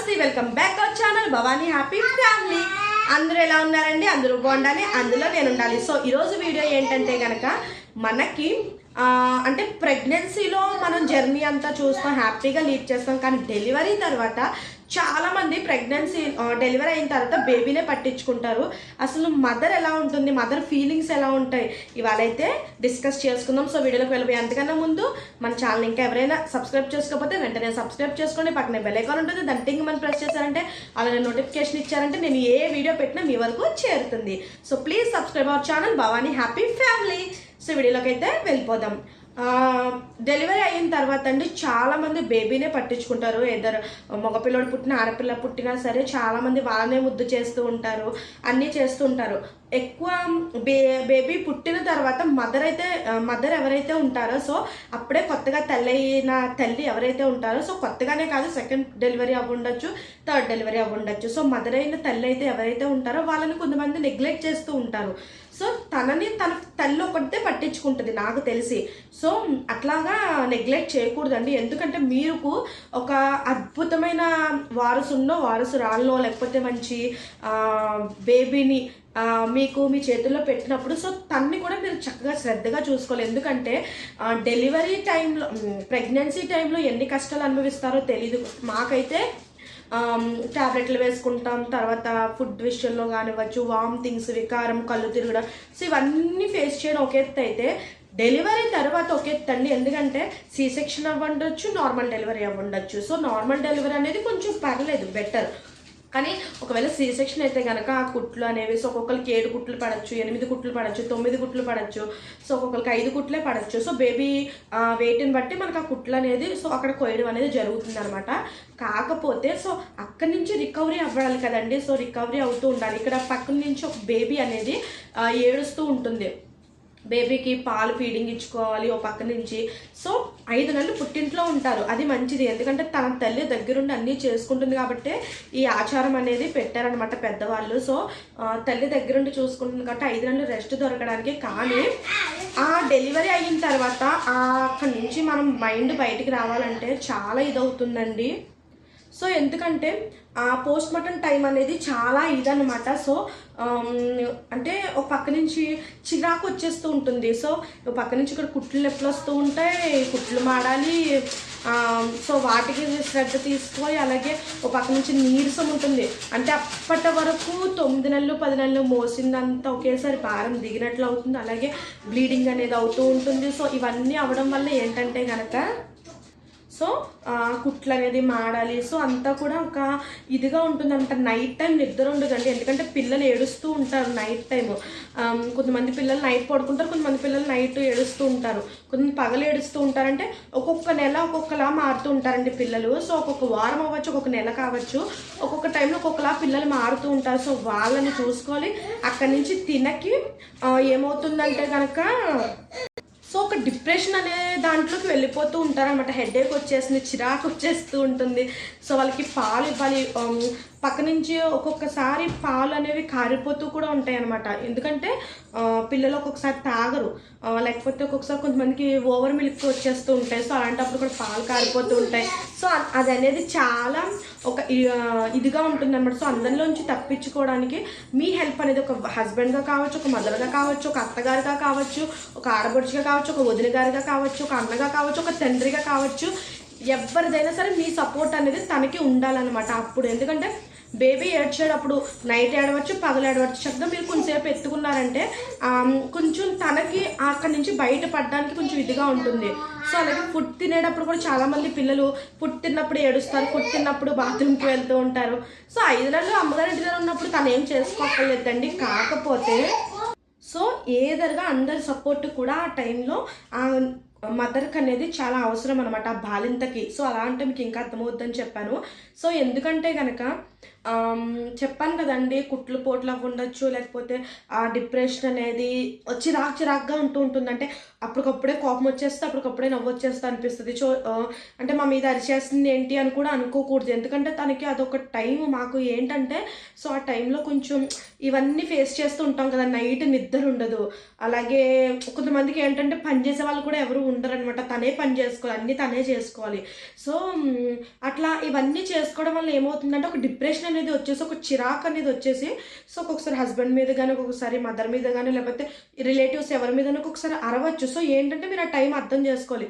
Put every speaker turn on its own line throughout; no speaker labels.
నమస్తే welcome back our channel Bhavani happy family. అందరూ ఎలా ఉన్నారండి? అందరూ బాగుండాలి, అందులో నేను ఉండాలి. సో ఈరోజు వీడియో ఏంటంటే కనుక మనకి అంటే ప్రెగ్నెన్సీలో మనం జర్నీ అంతా చూస్తాం, హ్యాపీగా లీడ్ చేస్తాం. కానీ డెలివరీ తర్వాత చాలామంది డెలివరీ అయిన తర్వాత బేబీనే పట్టించుకుంటారు. అసలు మదర్ ఎలా ఉంటుంది, మదర్ ఫీలింగ్స్ ఎలా ఉంటాయి, ఇవాళ అయితే డిస్కస్ చేసుకుందాం. సో వీడియోలోకి వెళ్ళిపోయి అంతకన్నా ముందు మన ఛానల్ ఇంకా ఎవరైనా సబ్స్క్రైబ్ చేసుకోకపోతే వెంటనే సబ్స్క్రైబ్ చేసుకోండి. పక్కనే బెల్ ఐకాన్ ఉంటుంది, దాన్ని టింగ్ మనం ప్రెస్ చేశారంటే అలానే నోటిఫికేషన్ ఇచ్చారంటే నేను ఏ వీడియో పెట్టినా మీ వరకు చేరుతుంది. So please subscribe our channel Bhavani happy family. So వీడియోలోకి అయితే వెళ్ళిపోదాం. డెలివరీ అయిన తర్వాత అండి చాలామంది బేబీనే పట్టించుకుంటారు. ఏదర్ మగపిల్లడు పుట్టిన ఆడపిల్ల పుట్టినా సరే చాలామంది వాళ్ళనే ముద్దు చేస్తూ ఉంటారు, అన్నీ చేస్తూ ఉంటారు. ఎక్కువ బేబీ పుట్టిన తర్వాత మదర్ ఎవరైతే ఉంటారో, సో అప్పుడే కొత్తగా తల్లి ఎవరైతే ఉంటారో, సో కొత్తగానే కాదు, సెకండ్ డెలివరీ అవ్వుండొచ్చు, థర్డ్ డెలివరీ అవ్వుండొచ్చు. సో మదర్ అయిన తల్లి అయితే ఎవరైతే ఉంటారో వాళ్ళని కొంతమంది నెగ్లెక్ట్ చేస్తూ ఉంటారు. సో తన తల్లి ఒకటే పట్టించుకుంటుంది నాకు తెలిసి. సో అట్లాగా నెగ్లెక్ట్ చేయకూడదండి. ఎందుకంటే మీకు ఒక అద్భుతమైన వారసురాల్లో లేకపోతే మంచి బేబీని మీకు మీ చేతుల్లో పెట్టినప్పుడు సో తన్ని కూడా మీరు చక్కగా శ్రద్ధగా చూసుకోవాలి. ఎందుకంటే డెలివరీ టైంలో, ప్రెగ్నెన్సీ టైంలో ఎన్ని కష్టాలు అనుభవిస్తారో తెలీదు. మాకైతే ట్యాబ్లెట్లు వేసుకుంటాం, తర్వాత ఫుడ్ విషయంలో కానివ్వచ్చు, వామిటింగ్స్, వికారం, కళ్ళు తిరగడం, సో ఇవన్నీ ఫేస్ చేయడం ఒక ఎత్తు అయితే డెలివరీ తర్వాత ఒక ఎత్తండి. ఎందుకంటే సి సెక్షన్ అవ్వండొచ్చు, నార్మల్ డెలివరీ అవ్వండొచ్చు. సో నార్మల్ డెలివరీ అనేది కొంచెం పర్లేదు, బెటర్. కానీ ఒకవేళ సి సెక్షన్ అయితే కనుక ఆ కుట్లు అనేవి సో ఒక్కొక్కరికి 7 కుట్లు పడచ్చు, 8 కుట్లు పడచ్చు, 9 కుట్లు పడచ్చు, సో ఒక్కొక్కరికి 5 కుట్లే పడచ్చు. సో బేబీ వెయిట్ని బట్టి మనకు ఆ కుట్లు అనేది సో అక్కడ కొయ్యడం అనేది జరుగుతుంది అనమాట. కాకపోతే సో అక్కడి నుంచి రికవరీ అవ్వాలి కదండి. సో రికవరీ అవుతూ ఉండాలి. ఇక్కడ పక్కన నుంచి ఒక బేబీ అనేది ఏడుస్తూ ఉంటుంది. బేబీకి పాలు ఫీడింగ్ ఇచ్చుకోవాలి ఓ పక్క నుంచి. సో 5 నెలలు పుట్టింట్లో ఉంటారు, అది మంచిది. ఎందుకంటే తన తల్లి దగ్గరుండి అన్నీ చేసుకుంటుంది కాబట్టి ఈ ఆచారం అనేది పెట్టారనమాట పెద్దవాళ్ళు. సో తల్లి దగ్గరుండి చూసుకుంటుంది కాబట్టి 5 నెలలు రెస్ట్ దొరకడానికి. కానీ ఆ డెలివరీ అయిన తర్వాత అక్కడి నుంచి మనం మైండ్ బయటికి రావాలంటే చాలా ఇదవుతుందండి. సో ఎందుకంటే ఆ పోస్ట్ మార్టం టైం అనేది చాలా ఇదనమాట. సో అంటే ఒక పక్క నుంచి చిరాకు వచ్చేస్తూ ఉంటుంది. సో ఒక పక్క నుంచి ఇక్కడ కుట్లు నొప్పులు వస్తూ ఉంటాయి, కుట్లు మాడాలి, సో వాటికి శ్రద్ధ తీసుకోవాలి. అలాగే ఒక పక్క నుంచి నీరసం ఉంటుంది. అంటే అప్పటి వరకు 9 నెలలు 10 నెలలు మోసిందంతా ఒకేసారి భారం దిగినట్లు అవుతుంది. అలాగే బ్లీడింగ్ అనేది అవుతూ ఉంటుంది. సో ఇవన్నీ అవ్వడం వల్ల ఏంటంటే కనుక సో కుట్లు అనేది మాడాలి. సో అంతా కూడా ఒక ఇదిగా ఉంటుందంట. నైట్ టైం నిద్ర ఉండదండి. ఎందుకంటే పిల్లలు ఏడుస్తూ ఉంటారు నైట్ టైము. కొంతమంది పిల్లలు నైట్ పడుకుంటారు, కొంతమంది పిల్లలు నైట్ ఏడుస్తూ ఉంటారు, కొంతమంది పగలు ఏడుస్తూ ఉంటారంటే ఒక్కొక్క నెల ఒక్కొక్కలా మారుతూ ఉంటారండి పిల్లలు. సో ఒక్కొక్క వారం అవ్వచ్చు, ఒక్కొక్క నెల కావచ్చు, ఒక్కొక్క టైంలో ఒక్కొక్కలా పిల్లలు మారుతూ ఉంటారు. సో వాళ్ళని చూసుకోవాలి. అక్కడి నుంచి తినకి ఏమవుతుందంటే కనుక సో ఒక డిప్రెషన్ అనే దాంట్లోకి వెళ్ళిపోతూ ఉంటారనమాట. హెడేక్ వచ్చేస్తుంది, చిరాకు వచ్చేస్తూ ఉంటుంది. సో వాళ్ళకి పాలు ఇవ్వాలి. పక్క నుంచి ఒక్కొక్కసారి పాలు అనేవి కారిపోతూ కూడా ఉంటాయి అనమాట. ఎందుకంటే పిల్లలు ఒక్కొక్కసారి తాగరు, లేకపోతే ఒక్కొక్కసారి కొంతమందికి ఓవర్ మిల్క్ వచ్చేస్తూ ఉంటాయి. సో అలాంటప్పుడు కూడా పాలు కారిపోతూ ఉంటాయి. సో అది అనేది చాలా ఒక ఇదిగా ఉంటుంది అనమాట. సో అందరిలోంచి తప్పించుకోవడానికి మీ హెల్ప్ అనేది ఒక హస్బెండ్గా కావచ్చు, ఒక మదర్గా కావచ్చు, ఒక అత్తగారిగా కావచ్చు, ఒక ఆడపడుచుగా కావచ్చు, ఒక వదిన గారిగా కావచ్చు, ఒక అన్నగా కావచ్చు, ఒక తండ్రిగా కావచ్చు, ఎవరిదైనా సరే మీ సపోర్ట్ అనేది తనకి ఉండాలన్నమాట అప్పుడు. ఎందుకంటే బేబీ ఏడ్చేటప్పుడు నైట్ ఏడవచ్చు, పగలు ఏడవచ్చు, చక్కగా మీరు కొంచెంసేపు ఎత్తుకున్నారంటే కొంచెం తనకి అక్కడి నుంచి బయటపడడానికి కొంచెం ఇదిగా ఉంటుంది. సో అలాగే ఫుడ్ తినేటప్పుడు కూడా చాలామంది పిల్లలు ఫుడ్ తిన్నప్పుడు ఏడుస్తారు, ఫుడ్ తిన్నప్పుడు బాత్రూమ్కి వెళ్తూ ఉంటారు. సో 5 నెలలు అమ్మగారి ఇంటి దగ్గర ఉన్నప్పుడు తను ఏం చేసుకోలేదండి. కాకపోతే సో ఏదరగా అందరి సపోర్ట్ కూడా ఆ టైంలో మదర్కి అనేది చాలా అవసరం అనమాట, ఆ బాలింతకి. సో అలా అంటే మీకు ఇంకా అర్థమవుద్దని చెప్పాను. సో ఎందుకంటే కనుక చెప్పాను కదండి, కుట్లు పోట్లు అవి ఉండొచ్చు, లేకపోతే ఆ డిప్రెషన్ అనేది చిరాకుగా ఉంటుంది. అంటే అప్పటికప్పుడే కోపం వచ్చేస్తే అప్పటికప్పుడే నవ్వు వచ్చేస్తా అనిపిస్తుంది. సో అంటే మా మీద అరిచేస్తుంది ఏంటి అని కూడా అనుకోకూడదు. ఎందుకంటే తనకి అదొక టైం. మాకు ఏంటంటే సో ఆ టైంలో కొంచెం ఇవన్నీ ఫేస్ చేస్తూ ఉంటాం కదా, నైట్ నిద్ర ఉండదు. అలాగే కొంతమందికి ఏంటంటే పనిచేసే వాళ్ళు కూడా ఎవరు ఉండరనమాట. తనే పని చేసుకోవాలి, అన్నీ తనే చేసుకోవాలి. సో అట్లా ఇవన్నీ చేసుకోవడం వల్ల ఏమవుతుందంటే ఒక డిప్రెషన్ అనేది వచ్చేసి, ఒక చిరాకు అనేది వచ్చేసి, సో ఒక్కొక్కసారి హస్బెండ్ మీద కానీ, ఒక్కొక్కసారి మదర్ మీద కానీ, లేకపోతే రిలేటివ్స్ ఎవరి మీద ఒక్కొక్కసారి అరవచ్చు. సో ఏంటంటే మీరు ఆ టైం అర్థం చేసుకోవాలి.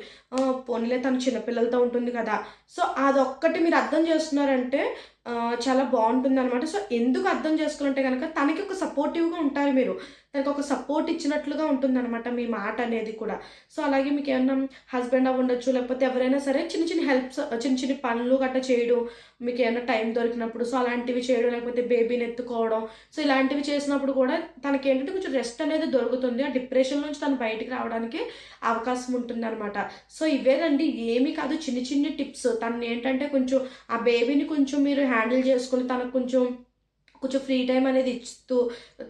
పోనీలే తను చిన్నపిల్లలతో ఉంటుంది కదా, సో అదొక్కటి మీరు అర్థం చేస్తున్నారంటే చాలా బాగుంటుందన్నమాట. సో ఎందుకు అర్థం చేసుకోవాలంటే కనుక తనకి ఒక సపోర్టివ్గా ఉంటారు మీరు, తనకు ఒక సపోర్ట్ ఇచ్చినట్లుగా ఉంటుందన్నమాట మీ మాట అనేది కూడా. సో అలాగే మీకు ఏమన్నా హస్బెండ్ అవ్వ ఉండొచ్చు, లేకపోతే ఎవరైనా సరే చిన్న చిన్న హెల్ప్స్, చిన్న చిన్న పనులు గట్రా చేయడం, మీకు ఏమైనా టైం దొరికినప్పుడు సో అలాంటివి చేయడం, లేకపోతే బేబీని ఎత్తుకోవడం, సో ఇలాంటివి చేసినప్పుడు కూడా తనకి ఏంటంటే కొంచెం రెస్ట్ అనేది దొరుకుతుంది. ఆ డిప్రెషన్ నుంచి తను బయటికి రావడానికి అవకాశం ఉంటుంది అనమాట. సో ఇవేనండి, ఏమీ కాదు, చిన్న చిన్ని టిప్స్. తను ఏంటంటే కొంచెం ఆ బేబీని కొంచెం మీరు హ్యాండిల్ చేసుకుని తనకు కొంచెం ఫ్రీ టైం అనేది ఇస్తూ,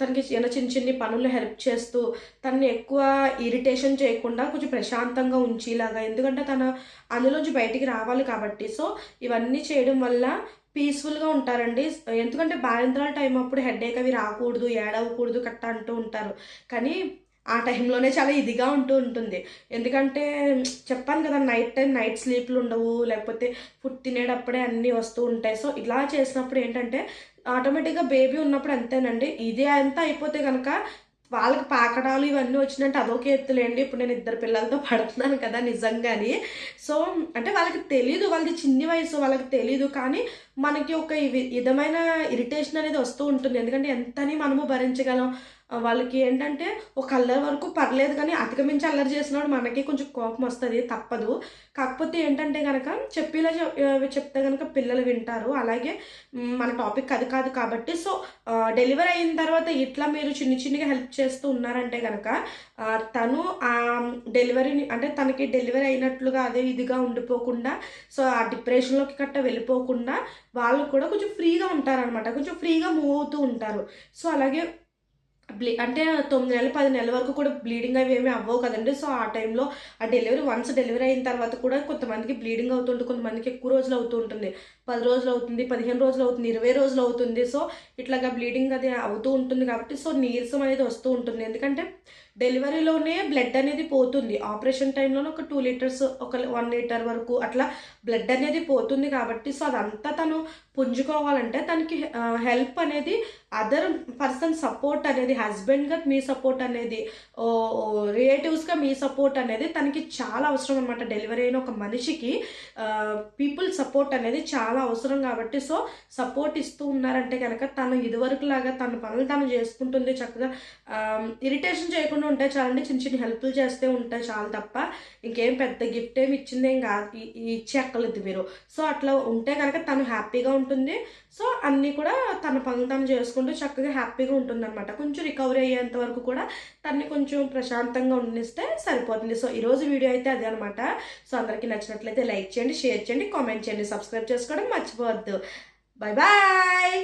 తనకి చిన్న చిన్ని పనులు హెల్ప్ చేస్తూ, తనని ఎక్కువ ఇరిటేషన్ చేయకుండా కొంచెం ప్రశాంతంగా ఉంచేలాగా, ఎందుకంటే తను అందులోంచి బయటికి రావాలి కాబట్టి. సో ఇవన్నీ చేయడం వల్ల పీస్ఫుల్గా ఉంటారండి. ఎందుకంటే బాలింతరాల టైం అప్పుడు హెడేక్ అవి రాకూడదు, ఏడవకూడదు కట్ట అంటూ ఉంటారు. కానీ ఆ టైంలోనే చాలా ఇదిగా ఉంటుంది. ఎందుకంటే చెప్పాను కదా, నైట్ స్లీప్లు ఉండవు, లేకపోతే ఫుడ్ తినేటప్పుడే అన్నీ వస్తూ ఉంటాయి. సో ఇలా చేసినప్పుడు ఏంటంటే ఆటోమేటిక్గా బేబీ ఉన్నప్పుడు అంతేనండి. ఇది అంతా అయిపోతే కనుక వాళ్ళకి పాకడాలు ఇవన్నీ వచ్చినట్టు అదొక ఎత్తులేండి. ఇప్పుడు నేను 2 పిల్లలతో పడుతున్నాను కదా నిజంగాని. సో అంటే వాళ్ళకి తెలీదు, వాళ్ళది చిన్ని వయసు, వాళ్ళకి తెలీదు. కానీ మనకి ఒక విధమైన ఇరిటేషన్ అనేది వస్తూ ఉంటుంది. ఎందుకంటే ఎంతని మనము భరించగలం. వాళ్ళకి ఏంటంటే ఒక అల్లరి వరకు పర్లేదు, కానీ అధిగమించి అల్లరి చేసినప్పుడు మనకి కొంచెం కోపం వస్తుంది, తప్పదు. కాకపోతే ఏంటంటే కనుక చెప్తే కనుక పిల్లలు వింటారు. అలాగే మన టాపిక్ అది కాదు కాబట్టి, సో డెలివరీ అయిన తర్వాత ఇట్లా మీరు చిన్నగా హెల్ప్ చేస్తూ ఉన్నారంటే కనుక తను ఆ డెలివరీని అంటే తనకి డెలివరీ అయినట్లుగా అదే ఇదిగా ఉండిపోకుండా, సో ఆ డిప్రెషన్లోకి గట్ట వెళ్ళిపోకుండా వాళ్ళు కూడా కొంచెం ఫ్రీగా ఉంటారనమాట, కొంచెం ఫ్రీగా మూవ్ అవుతూ ఉంటారు. సో అలాగే అంటే 9 నెలలు 10 నెలల వరకు కూడా బ్లీడింగ్ అవి ఏమీ అవ్వవు కదండి. సో ఆ టైంలో ఆ వన్స్ డెలివరీ అయిన తర్వాత కూడా కొంతమందికి బ్లీడింగ్ అవుతుంటుంది, కొంతమందికి ఎక్కువ రోజులు అవుతూ ఉంటుంది. 10 రోజులు అవుతుంది, 15 రోజులు అవుతుంది, 20 రోజులు అవుతుంది. సో ఇట్లాగా బ్లీడింగ్ అది అవుతూ ఉంటుంది కాబట్టి సో నీరసం అనేది వస్తూ ఉంటుంది. ఎందుకంటే డెలివరీలోనే బ్లడ్ అనేది పోతుంది. ఆపరేషన్ టైంలోనే ఒక 2 లీటర్స్, ఒక 1 లీటర్ వరకు అట్లా బ్లడ్ అనేది పోతుంది కాబట్టి సో అదంతా తను పుంజుకోవాలంటే తనకి హెల్ప్ అనేది అదర్ పర్సన్ సపోర్ట్ అనేది, హస్బెండ్గా మీ సపోర్ట్ అనేది, రిలేటివ్స్గా మీ సపోర్ట్ అనేది తనకి చాలా అవసరం అనమాట. డెలివరీ అయిన ఒక మనిషికి పీపుల్ సపోర్ట్ అనేది చాలా అవసరం కాబట్టి సో సపోర్ట్ ఇస్తూ ఉన్నారంటే కనుక తను ఇదివరకు లాగా తన పనులు తను చేసుకుంటుంది చక్కగా. ఇరిటేషన్ చేయకుండా ఉంటే చాలండి, చిన్న హెల్ప్లు చేస్తే ఉంటే చాలు తప్ప ఇంకేం పెద్ద గిఫ్ట్ ఏమి ఇచ్చిందేం కాదు, ఇచ్చేక్కర్లేదు మీరు. సో అట్లా ఉంటే కనుక తను హ్యాపీగా ఉంటుంది. సో అన్నీ కూడా తన పనులు తను చేసుకుంటూ చక్కగా హ్యాపీగా ఉంటుంది అనమాట. కొంచెం రికవరీ అయ్యేంత వరకు కూడా తన్ని కొంచెం ప్రశాంతంగా ఉండనిస్తే సరిపోతుంది. సో ఈరోజు వీడియో అయితే అదే అనమాట. సో అందరికీ నచ్చినట్లయితే లైక్ చేయండి, షేర్ చేయండి, కామెంట్ చేయండి, సబ్స్క్రైబ్ చేసుకోవడం మర్చిపోవద్దు. Bye bye.